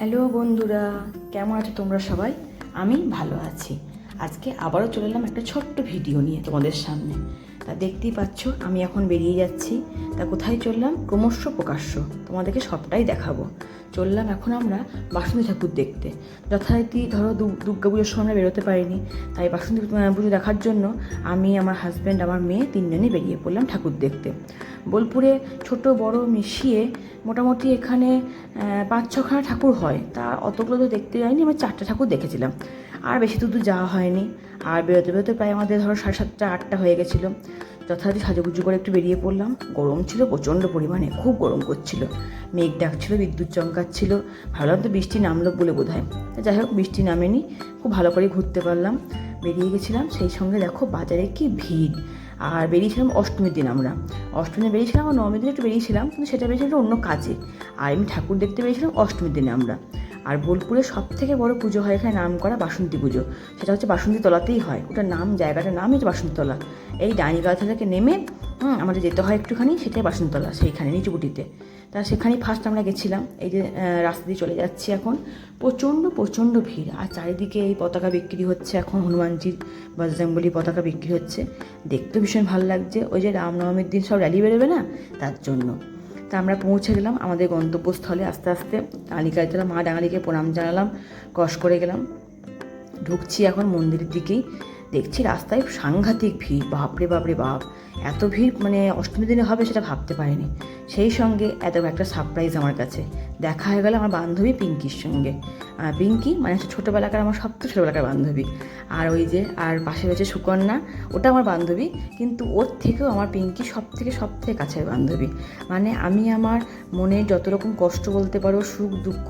Hello বন্ধুরা, কেমন আছো তোমরা সবাই? আমি ভালো আছি। আজকে আবারও চলে এলাম একটা ছোট্ট ভিডিও নিয়ে তোমাদের সামনে। তা দেখতেই পাচ্ছ আমি এখন বেরিয়ে যাচ্ছি। তা কোথায় চললাম? ক্রমশ প্রকাশ্য, তোমাদেরকে সবটাই দেখাবো। চললাম এখন আমরা বাসন্তী ঠাকুর দেখতে। যথারীতি ধরো দুর্গা পুজোর সময় আমরা বেরোতে পারিনি, তাই বাসন্তী পুজো দেখার জন্য আমি, আমার হাজব্যান্ড, আমার মেয়ে তিনজনই বেরিয়ে পড়লাম ঠাকুর দেখতে। বোলপুরে ছোট বড় মিশিয়ে মোটামুটি এখানে ৫-৬খানা ঠাকুর হয়। তা অতগুলো তো দেখতে যাইনি, আমি 4টে ঠাকুর দেখেছিলাম, আর বেশি দূর যাওয়া হয়নি। আর বেরোতে বেরোতে প্রায় আমাদের ধরো 7:30 8টা হয়ে গেছিলো। যথারীতি সাজুগুজু করে একটু বেরিয়ে পড়লাম। গরম ছিল প্রচণ্ড পরিমাণে, খুব গরম করছিল, মেঘ ডাকছিল, বিদ্যুৎ চমকাচ্ছিল। ভাবলাম তো বৃষ্টি নামলো বলে বোধ হয়। যাই হোক, বৃষ্টি নামেনি, খুব ভালো করে ঘুরতে পারলাম। বেরিয়ে গেছিলাম, সেই সঙ্গে দেখো বাজারে কি ভিড়। আর বেরিয়েছিলাম অষ্টমীর দিন। আমরা অষ্টমীতে বেরিয়েছিলাম, আর নবমীর দিন একটু বেরিয়েছিলাম, কিন্তু সেটা বেরিয়েছিল অন্য কাজে। আর আমি ঠাকুর দেখতে বেরিয়েছিলাম অষ্টমীর দিনে আমরা। আর বোলপুরের সবথেকে বড় পুজো হয় এখানে, নাম করা বাসন্তী পুজো। সেটা হচ্ছে বাসন্তী তলাতেই হয়। ওটার নাম, জায়গাটার নামই হচ্ছে বাসন্তী তলা। এই ডাইনিগাঁও থেকে নেমে আমাদের যেতে হয় একটুখানি, সেটাই বাসন্তী তলা, সেইখানে নিচুপুটিতে। তা সেখানেই ফার্স্ট আমরা গেছিলাম। এই যে রাস্তা দিয়ে চলে যাচ্ছি এখন, প্রচণ্ড ভিড়। আর চারিদিকে এই পতাকা বিক্রি হচ্ছে এখন, হনুমানজির বজরংবলী পতাকা বিক্রি হচ্ছে। দেখতে ভীষণ ভালো লাগছে। ওই যে রামনবমীর দিন সব র্যালি বেরোবে না, তার জন্য। তা আমরা পৌঁছে গেলাম আমাদের গন্তব্যস্থলে আস্তে আস্তে। ডাঙালিকাতলা মা ডাঙালিকে প্রণাম জানালাম, ক্রস করে গেলাম, ঢুকছি এখন মন্দিরের দিকেই। দেখছি রাস্তায় সাংঘাতিক ভিড়, বাপরে বাপরে বাপ! এত ভিড় মানে অষ্টমীর দিনে হবে সেটা ভাবতে পারিনি। সেই সঙ্গে এত একটা সারপ্রাইজ আমার কাছে দেখা হয়ে গেল আমার বান্ধবী পিঙ্কির সঙ্গে। পিঙ্কি মানে হচ্ছে ছোটোবেলাকার, আমার সবচেয়ে ছোটোবেলাকার বান্ধবী। আর ওই যে আর পাশে রয়েছে সুকন্যা, ওটা আমার বান্ধবী, কিন্তু ওর থেকেও আমার পিঙ্কি সব থেকে কাছের বান্ধবী। মানে আমি আমার মনে যত রকম কষ্ট বলতে পারো, সুখ দুঃখ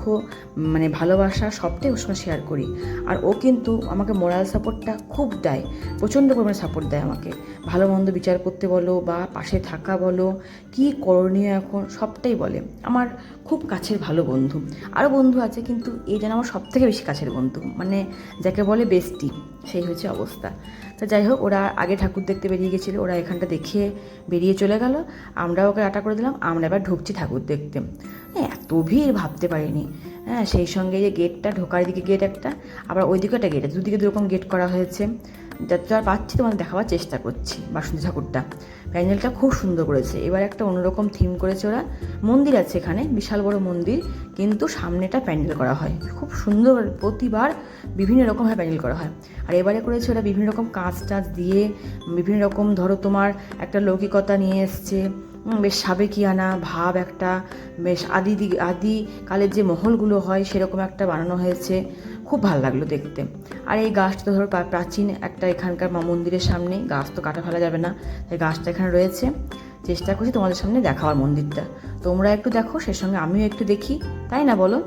মানে ভালোবাসা, সবটাই ওর সঙ্গে শেয়ার করি। আর ও কিন্তু আমাকে মোরাল সাপোর্টটা খুব দেয়, প্রচণ্ড পরিমাণে সাপোর্ট দেয় আমাকে। ভালো মন্দ বিচার করতে বলো বা পাশে থাকা বলো, কী করণীয় এখন, সবটাই বলে। আমার খুব কাছের ভালো বন্ধু। আরও বন্ধু আছে, কিন্তু এই যেন আমার সবথেকে বেশি কাছের বন্ধু, মানে যাকে বলে বেস্টি, সেই হচ্ছে অবস্থা। তা যাই হোক, ওরা আগে ঠাকুর দেখতে বেরিয়ে গেছিলো, ওরা এখানটা দেখে বেরিয়ে চলে গেল। আমরা ওকে টাটা করে দিলাম, আমরা এবার ঢুকছি ঠাকুর দেখতে। এত ভিড় ভাবতে পারিনি। হ্যাঁ, সেই সঙ্গে যে গেটটা, ঢোকার দিকে গেট একটা, আবার ওই দিকে একটা গেট আছে, দুদিকে দুরকম গেট করা হয়েছে। যতটা পাচ্ছি তোমাদের দেখাবার চেষ্টা করছি। বাসন্তী ঠাকুরটা, প্যান্ডেলটা খুব সুন্দর করেছে। এবার একটা অন্যরকম থিম করেছে ওরা। মন্দির আছে এখানে, বিশাল বড় মন্দির, কিন্তু সামনেটা প্যান্ডেল করা হয় খুব সুন্দর। প্রতিবার বিভিন্ন রকমভাবে প্যান্ডেল করা হয়। আর এবারে করেছে ওরা বিভিন্ন রকম কাঁচ টাচ দিয়ে, বিভিন্ন রকম ধরো তোমার একটা লৌকিকতা নিয়ে এসছে, বেশ সাবেকিয়ানা ভাব একটা, বেশ আদিকালের যে মহলগুলো হয় সেরকম একটা বানানো হয়েছে। খুব ভালো লাগলো দেখতে। আর এই গাছটা ধরো প্রাচীন একটা, এখানকার মন্দিরের সামনে, গাছ তো কাটা ফেলা যাবে না, তাই গাছটা এখানে রয়েছে। চেষ্টা করছি তোমাদের সামনে দেখাবার মন্দিরটা, তোমরা একটু দেখো, সে সঙ্গে আমিও একটু দেখি, তাই না বলো?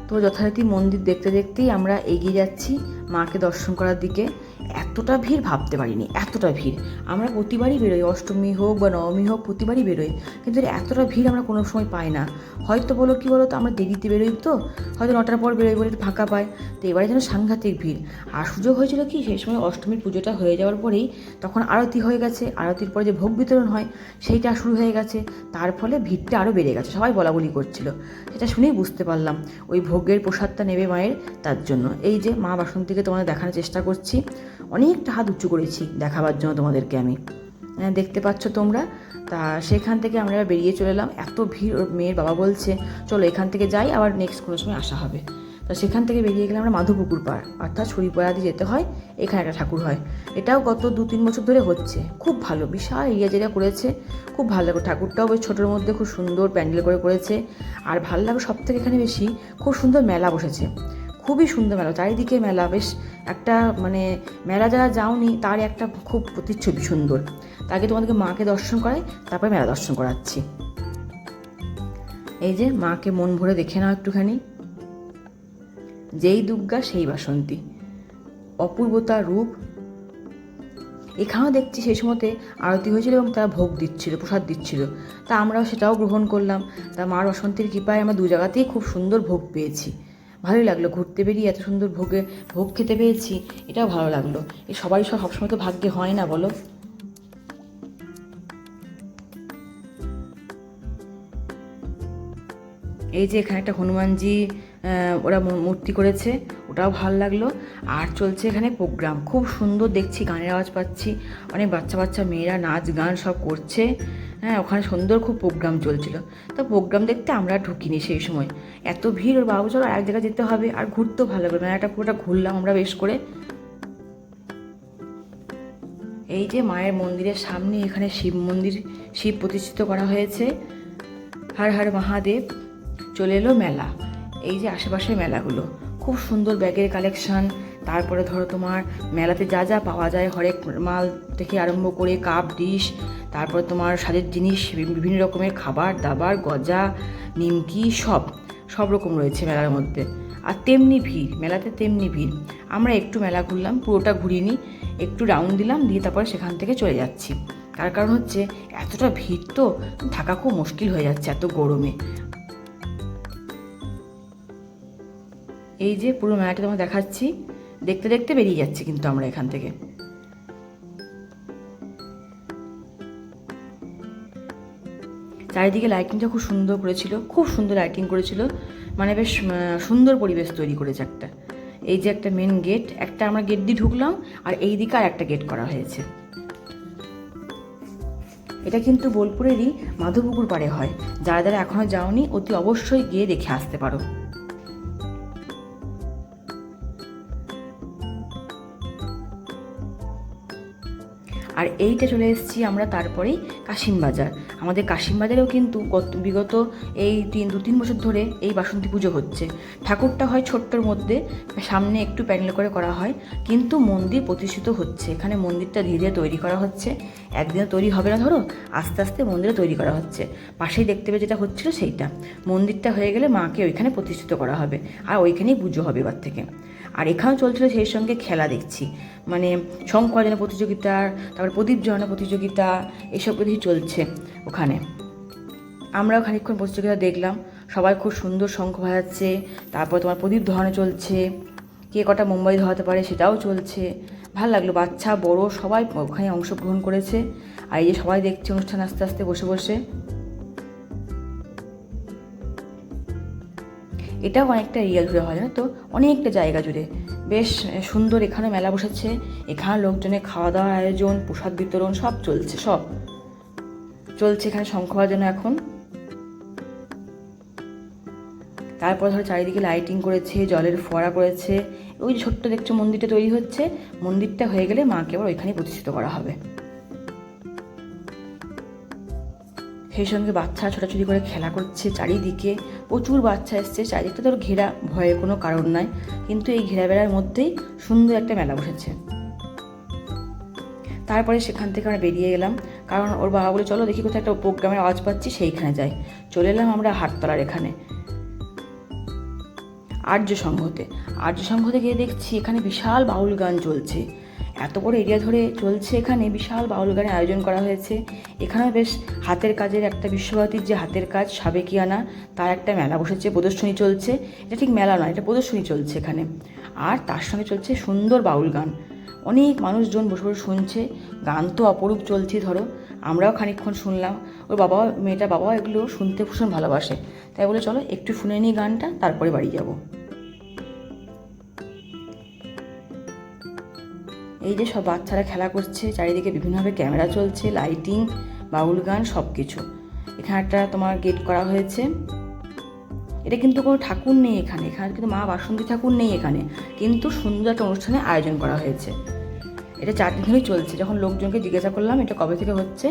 তো যথারীতি মন্দির দেখতে দেখতেই আমরা এগিয়ে যাচ্ছি মাকে দর্শন করার দিকে। এতটা ভিড় ভাবতে পারিনি, এতটা ভিড়। আমরা প্রতিবারই বেরোই, অষ্টমী হোক বা নবমী হোক, প্রতিবারই বেরোই, কিন্তু এতটা ভিড় আমরা কোনো সময় পাই না। হয়তো বলো কি বলো তো, আমরা দেরিতে বেরোই, তো হয়তো 9টার পর বেরোই বলে একটু ফাঁকা পাই। তো এবারে যেন সাংঘাতিক ভিড়। আর সুযোগ হয়েছিল কি, সেই সময় অষ্টমীর পুজোটা হয়ে যাওয়ার পরেই তখন আরতি হয়ে গেছে, আরতির পরে যে ভোগ বিতরণ হয় সেইটা শুরু হয়ে গেছে। তার ফলে ভিড়টা আরও বেড়ে গেছে, সবাই বলাবলি করছিল। সেটা শুনেই বুঝতে পারলাম ওই ভোগের প্রসাদটা নেবে মায়ের, তার জন্য। এই যে মা বাসন্তীকে তোমাদের দেখানোর চেষ্টা করছি, অনেকটা হাত উঁচু করেছি দেখাবার জন্য তোমাদেরকে আমি, দেখতে পাচ্ছ তোমরা। তা সেখান থেকে আমরা এবার বেরিয়ে চলে এলাম। এত ভিড়, ওর মেয়ের বাবা বলছে চলো এখান থেকে যাই, আবার নেক্সট কোনো সময় আসা হবে। তা সেখান থেকে বেরিয়ে গেলাম আমরা মাধবপুকুর পাড়, অর্থাৎ ছড়িপাড়া দিয়ে যেতে হয়। এখানে একটা ঠাকুর হয়, এটাও গত 2-3 বছর ধরে হচ্ছে। খুব ভালো, বিশাল এরিয়া যেটা করেছে, খুব ভালো লাগে। ঠাকুরটাও ওই ছোটোর মধ্যে খুব সুন্দর প্যান্ডেল করে করেছে। আর ভালো লাগে সব থেকে এখানে বেশি, খুব সুন্দর মেলা বসেছে, খুবই সুন্দর মেলা, চারিদিকে মেলা। বেশ একটা মানে মেলা যারা যাওনি তার একটা খুব প্রতিচ্ছবি সুন্দর। তাকে তোমাদেরকে মাকে দর্শন করাই, তারপরে মেলা দর্শন করাচ্ছি। এই যে মাকে মন ভরে দেখে নাও একটুখানি। যেই দুর্গা সেই বাসন্তী, অপূর্বতা রূপ। এখানেও দেখছি সেই সময়তে আরতি হয়েছিল এবং তারা ভোগ দিচ্ছিল, প্রসাদ দিচ্ছিল। তা আমরাও সেটাও গ্রহণ করলাম। তা মার বাসন্তীর কৃপায় আমরা 2 জায়গাতেই খুব সুন্দর ভোগ পেয়েছি। ভালোই লাগলো, ঘুরতে বেরিয়ে এত সুন্দর ভোগ খেতে পেয়েছি, এটাও ভালো লাগলো। এই সবারই সবসময় তো ভাগ্যে হয় না বলো। এই যে এখানে একটা হনুমানজি ওরা মূর্তি করেছে, ওটাও ভালো লাগলো। আর চলছে এখানে প্রোগ্রাম, খুব সুন্দর দেখছি, গানের আওয়াজ পাচ্ছি, অনেক বাচ্চা বাচ্চা মেয়েরা নাচ গান সব করছে। হ্যাঁ, ওখানে সুন্দর খুব প্রোগ্রাম চলছিল। তো প্রোগ্রাম দেখতে আমরা ঢুকিনি সেই সময়, এত ভিড়। ওর বাবু চলো আর এক জায়গায় যেতে হবে, আর ঘুরতেও ভালো লাগবে, মেলাটা পুরোটা ঘুরলাম আমরা বেশ করে। এই যে মায়ের মন্দিরের সামনে এখানে শিব মন্দির, শিব প্রতিষ্ঠিত করা হয়েছে, হর হর মহাদেব। চলে এলো মেলা, এই যে আশেপাশে মেলাগুলো খুব সুন্দর, ব্যাগের কালেকশন। তারপরে ধরো তোমার মেলাতে যা যা পাওয়া যায়, হরেক মাল থেকে আরম্ভ করে কাপ ডিশ, তারপরে তোমার সাজের জিনিস, বিভিন্ন রকমের খাবার দাবার, গজা, নিমকি, সব রকম রয়েছে মেলার মধ্যে। আর তেমনি ভিড়, মেলাতে তেমনি ভিড়। আমরা একটু মেলা ঘুরলাম, পুরোটা ঘুরিনি, একটু রাউন্ড দিলাম, দিয়ে তারপরে সেখান থেকে চলে যাচ্ছি। তার কারণ হচ্ছে এতটা ভিড় তো থাকা খুব মুশকিল হয়ে যাচ্ছে এত গরমে। এই যে পুরো মেলাটা তোমার দেখাচ্ছি, দেখতে দেখতে বেরিয়ে যাচ্ছি কিন্তু আমরা এখান থেকে। চারিদিকে লাইটিংটা খুব সুন্দর করেছিল, খুব সুন্দর লাইটিং করেছিল, মানে বেশ সুন্দর পরিবেশ তৈরি করেছে একটা। এই যে একটা মেন গেট, একটা আমরা গেট দিয়ে ঢুকলাম, আর এই দিকে আর একটা গেট করা হয়েছে। এটা কিন্তু বোলপুরেরই মাধবপুকুর পাড়ে হয়, যারা যারা এখনও যাওনি অতি অবশ্যই গিয়ে দেখে আসতে পারো। আর এইটা চলে এসেছি আমরা তারপরেই কাশিমবাজার। আমাদের কাশিমবাজারেও কিন্তু বিগত এই 2-3 বছর ধরে এই বাসন্তী পুজো হচ্ছে। ঠাকুরটা হয় ছোট্টর মধ্যে, সামনে একটু প্যান্ডেল করে করা হয়, কিন্তু মন্দির প্রতিষ্ঠিত হচ্ছে। এখানে মন্দিরটা ধীরে ধীরে তৈরি করা হচ্ছে, একদিনে তৈরি হবে না, ধরো আস্তে আস্তে মন্দিরে তৈরি করা হচ্ছে। পাশেই দেখতে পেয়ে যেটা হচ্ছিল সেইটা, মন্দিরটা হয়ে গেলে মাকে ওইখানে প্রতিষ্ঠিত করা হবে, আর ওইখানেই পুজো হবে এবার থেকে। আর এখানেও চলছিল সেই সঙ্গে খেলা দেখছি, মানে শঙ্খ বাজানো প্রতিযোগিতা, তারপরে প্রদীপ জ্বালানো প্রতিযোগিতা, এসব কিছুই চলছে ওখানে। আমরাও খানিকক্ষণ প্রতিযোগিতা দেখলাম, সবাই খুব সুন্দর শঙ্খ বাজাচ্ছে, তারপর তোমার প্রদীপ ধরানো চলছে, কে কটা মোমবাতি ধরাতে পারে সেটাও চলছে। ভালো লাগলো, বাচ্চা বড় সবাই ওখানে অংশগ্রহণ করেছে। আর এই যে সবাই দেখছে অনুষ্ঠান আস্তে আস্তে বসে বসে। এটাও অনেকটা রিয়েল হয়ে হয়, জানো তো, অনেকটা জায়গা জুড়ে বেশ সুন্দর। এখানে মেলা বসেছে, এখানে লোকজনের খাওয়া দাওয়ার আয়োজন, প্রসাদ বিতরণ সব চলছে, এখানে শঙ্খ বাজানো এখন। তারপর ধরো চারিদিকে লাইটিং করেছে, জলের ফোয়ারা করেছে। ওই ছোট্ট দেখছো মন্দিরটা তৈরি হচ্ছে, মন্দিরটা হয়ে গেলে মাকে আবার ওইখানে প্রতিষ্ঠিত করা হবে। সেই সঙ্গে বাচ্চা ছোটাছুটি করে খেলা করছে, চারিদিকে প্রচুর বাচ্চা এসছে, চারিদিকটা তোর ঘেরা, ভয়ের কোনো কারণ নাই, কিন্তু এই ঘেরা বেড়ার মধ্যেই সুন্দর একটা মেলা বসেছে। তারপরে সেখান থেকে আমরা বেরিয়ে গেলাম, কারণ ওর বাবা বলে চলো দেখি কোথাও একটা প্রোগ্রামের আওয়াজ পাচ্ছি, সেইখানে যাই। চলে এলাম আমরা হাটতলার এখানে আর্য সংঘতে গিয়ে দেখছি এখানে বিশাল বাউল গান চলছে। এত বড় এরিয়া ধরে চলছে, এখানে বিশাল বাউল গানের আয়োজন করা হয়েছে। এখানেও বেশ হাতের কাজের একটা, বিশ্বভারতীর যে হাতের কাজ সাবেকিয়ানা, তার একটা মেলা বসেছে, প্রদর্শনী চলছে। এটা ঠিক মেলা নয়, এটা প্রদর্শনী চলছে এখানে। আর তার সঙ্গে চলছে সুন্দর বাউল গান, অনেক মানুষজন বসে বসে শুনছে। গান তো অপরূপ চলছে, ধরো আমরাও খানিকক্ষণ শুনলাম। ওর বাবা, মেয়েটার বাবা এগুলো শুনতে ভীষণ ভালোবাসে, তাই বলে চলো একটু শুনে নিই গানটা, তারপরে বাড়ি যাব। এই যে সব বাচ্চারা খেলা করছে, চারিদিকে বিভিন্নভাবে ক্যামেরা চলছে, লাইটিং, বাউল গান সব কিছু। এখানে একটা তোমার গেট করা হয়েছে। এটা কিন্তু কোনো ঠাকুর নেই এখানে, কিন্তু মা বাসন্তী ঠাকুর নেই এখানে, কিন্তু সুন্দর একটা অনুষ্ঠানের আয়োজন করা হয়েছে। এটা 4 দিন ধরেই চলছে। যখন লোকজনকে জিজ্ঞাসা করলাম এটা কবে থেকে হচ্ছে,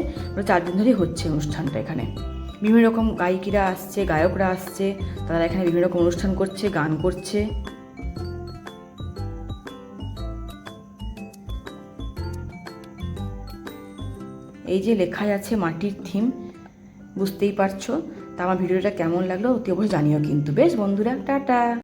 4 দিন ধরেই হচ্ছে অনুষ্ঠানটা। এখানে বিভিন্ন রকম গায়িকারা আসছে, গায়করা আসছে, তারা এখানে বিভিন্ন রকম অনুষ্ঠান করছে, গান করছে। এই যে লেখায় আছে মাটির থিম, বুঝতেই পারছো। তা আমার ভিডিওটা কেমন লাগলো অতি অবশ্যই জানিও কিন্তু। বেশ বন্ধুরা, টাটা।